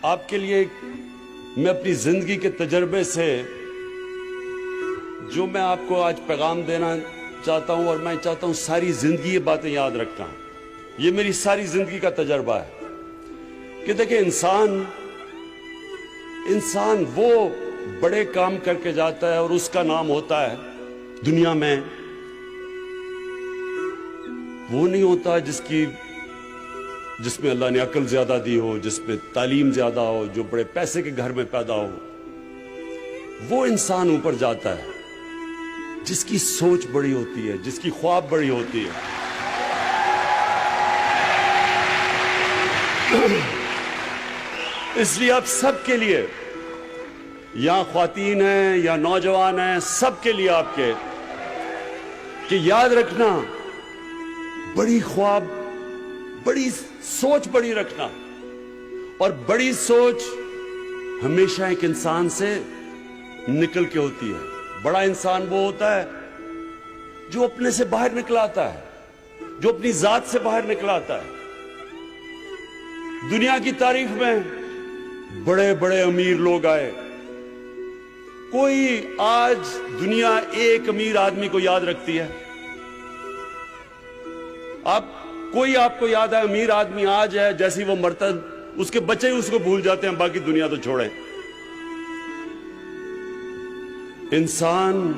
آپ کے لیے میں اپنی زندگی کے تجربے سے جو میں آپ کو آج پیغام دینا چاہتا ہوں، اور میں چاہتا ہوں ساری زندگی یہ باتیں یاد رکھنا. یہ میری ساری زندگی کا تجربہ ہے کہ دیکھیں انسان وہ بڑے کام کر کے جاتا ہے اور اس کا نام ہوتا ہے دنیا میں، وہ نہیں ہوتا جس میں اللہ نے عقل زیادہ دی ہو، جس میں تعلیم زیادہ ہو، جو بڑے پیسے کے گھر میں پیدا ہو. وہ انسان اوپر جاتا ہے جس کی سوچ بڑی ہوتی ہے، جس کی خواب بڑی ہوتی ہے. اس لیے آپ سب کے لیے، یا خواتین ہیں یا نوجوان ہیں، سب کے لیے آپ کے کہ یاد رکھنا، بڑی خواب، بڑی سوچ بڑی رکھنا. اور بڑی سوچ ہمیشہ ایک انسان سے نکل کے ہوتی ہے. بڑا انسان وہ ہوتا ہے جو اپنے سے باہر نکل آتا ہے، جو اپنی ذات سے باہر نکل آتا ہے. دنیا کی تاریخ میں بڑے بڑے امیر لوگ آئے. کوئی آج دنیا ایک امیر آدمی کو یاد رکھتی ہے؟ کوئی آپ کو یاد ہے امیر آدمی آج ہے، جیسی وہ مرتا اس کے بچے ہی اس کو بھول جاتے ہیں، باقی دنیا تو چھوڑیں. انسان،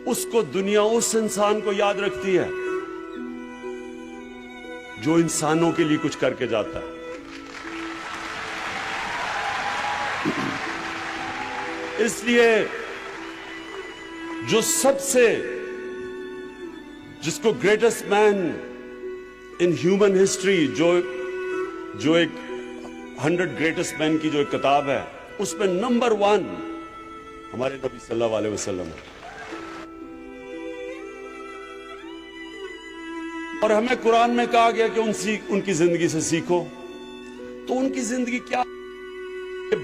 اس کو دنیا اس انسان کو یاد رکھتی ہے جو انسانوں کے لیے کچھ کر کے جاتا ہے. اس لیے جو سب سے، جس کو greatest man in human history, جو ایک 100 گریٹسٹ مین کی جو ایک کتاب ہے، اس میں نمبر 1 ہمارے نبی صلی اللہ علیہ وسلم. اور ہمیں قرآن میں کہا گیا کہ ان کی زندگی سے سیکھو. تو ان کی زندگی کیا؟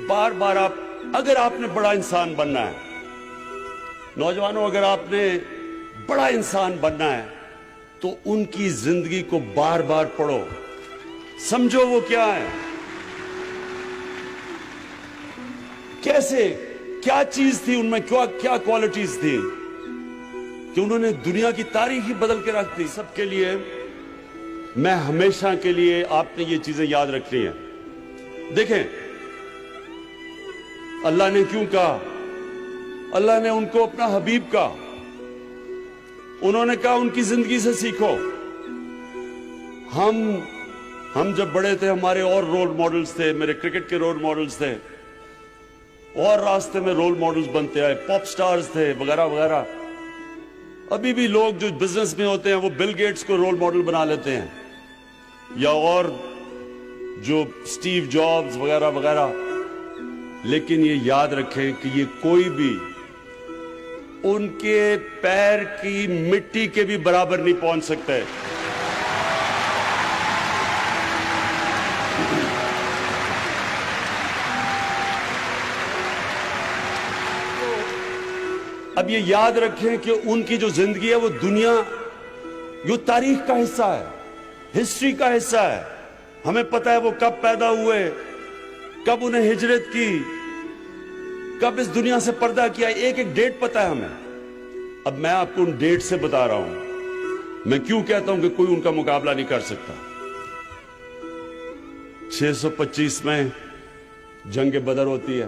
بار بار اگر آپ نے بڑا انسان بننا ہے، نوجوانوں، اگر آپ نے بڑا انسان بننا ہے تو ان کی زندگی کو بار بار پڑھو، سمجھو وہ کیا ہے، کیسے، کیا چیز تھی ان میں، کیا کوالٹیز تھی کہ انہوں نے دنیا کی تاریخ ہی بدل کے رکھ دی. سب کے لیے میں ہمیشہ کے لیے آپ نے یہ چیزیں یاد رکھنی ہیں. دیکھیں اللہ نے کیوں کہا؟ اللہ نے ان کو اپنا حبیب کہا. انہوں نے کہا ان کی زندگی سے سیکھو. ہم جب بڑے تھے ہمارے اور رول ماڈلز تھے، میرے کرکٹ کے رول ماڈلز تھے، اور راستے میں رول ماڈلز بنتے آئے، پاپ سٹارز تھے وغیرہ وغیرہ. ابھی بھی لوگ جو بزنس میں ہوتے ہیں وہ بل گیٹس کو رول ماڈل بنا لیتے ہیں، یا اور جو سٹیو جابز وغیرہ وغیرہ. لیکن یہ یاد رکھیں کہ یہ کوئی بھی ان کے پیر کی مٹی کے بھی برابر نہیں پہنچ سکتے. اب یہ یاد رکھیں کہ ان کی جو زندگی ہے وہ دنیا، جو تاریخ کا حصہ ہے، ہسٹری کا حصہ ہے. ہمیں پتہ ہے وہ کب پیدا ہوئے، کب انہیں ہجرت کی، کب اس دنیا سے پردہ کیا، ایک ایک ڈیٹ پتہ ہے ہمیں. اب میں آپ کو ان ڈیٹ سے بتا رہا ہوں. میں کیوں کہتا ہوں کہ کوئی ان کا مقابلہ نہیں کر سکتا. 625 میں جنگ بدر ہوتی ہے.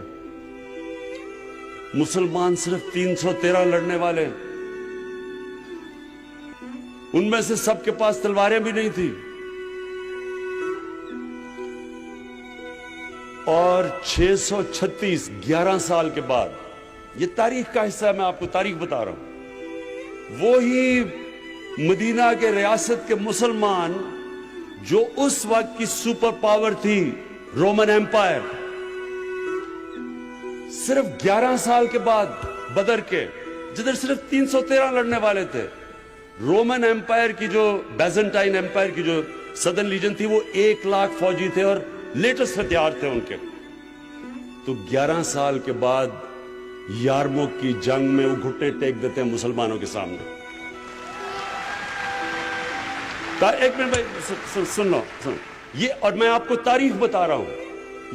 مسلمان صرف 313 لڑنے والے، ان میں سے سب کے پاس تلواریں بھی نہیں تھی. اور 636 11 سال کے بعد، یہ تاریخ کا حصہ ہے، میں آپ کو تاریخ بتا رہا ہوں، وہی مدینہ کے ریاست کے مسلمان جو اس وقت کی سپر پاور تھی رومن ایمپائر، صرف 11 سال کے بعد بدر کے، جدھر صرف 313 لڑنے والے تھے، رومن ایمپائر کی جو بیزنٹائن ایمپائر کی جو سدرن لیجن تھی وہ 1 لاکھ فوجی تھے اور لیٹسٹ ہتھیار تھے ان کے. تو 11 سال کے بعد یارموک کی جنگ میں وہ گھٹنے ٹیک دیتے ہیں مسلمانوں کے سامنے. ایک منٹ بھائی سن لو. یہ اور میں آپ کو تاریخ بتا رہا ہوں,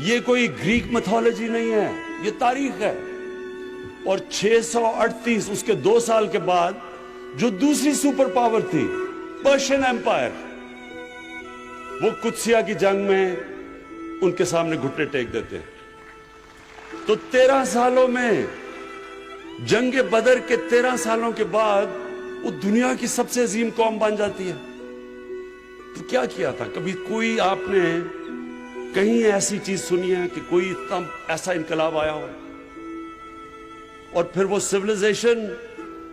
یہ کوئی گریک میتھولوجی نہیں ہے, یہ تاریخ ہے. اور 638 اس کے 2 سال کے بعد جو دوسری سپر پاور تھی پرشین ایمپائر, وہ قدسیہ کی جنگ میں ان کے سامنے گھٹنے ٹیک دیتے ہیں. تو 13 سالوں میں, جنگ بدر کے 13 سالوں کے بعد وہ دنیا کی سب سے عظیم قوم بن جاتی ہے. تو کیا کیا تھا؟ کبھی کوئی آپ نے کہیں ایسی چیز سنی ہے کہ کوئی اتنا ایسا انقلاب آیا ہو؟ اور پھر وہ سیویلائزیشن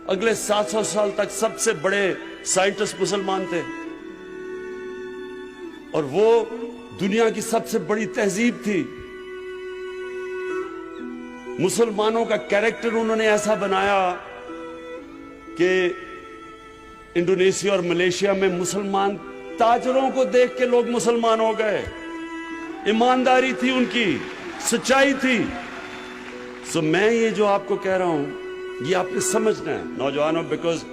اگلے 700 سال تک سب سے بڑے سائنٹسٹ مسلمان تھے, اور وہ دنیا کی سب سے بڑی تہذیب تھی. مسلمانوں کا کیریکٹر انہوں نے ایسا بنایا کہ انڈونیشیا اور ملیشیا میں مسلمان تاجروں کو دیکھ کے لوگ مسلمان ہو گئے. ایمانداری تھی ان کی, سچائی تھی. سو میں یہ جو آپ کو کہہ رہا ہوں یہ آپ نے سمجھنا ہے نوجوانوں, بیکاز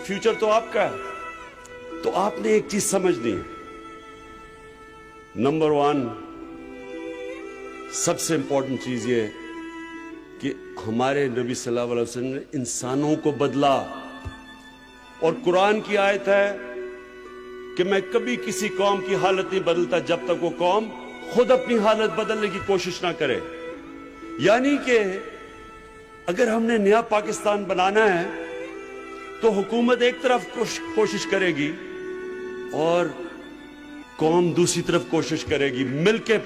فیوچر تو آپ کا ہے. تو آپ نے ایک چیز سمجھنی ہے, نمبر 1 سب سے امپورٹنٹ چیز یہ کہ ہمارے نبی صلی اللہ علیہ وسلم نے انسانوں کو بدلا. اور قرآن کی آیت ہے کہ میں کبھی کسی قوم کی حالت نہیں بدلتا جب تک وہ قوم خود اپنی حالت بدلنے کی کوشش نہ کرے. یعنی کہ اگر ہم نے نیا پاکستان بنانا ہے تو حکومت ایک طرف کوشش کرے گی اور قوم دوسری طرف کوشش کرے گی, مل کے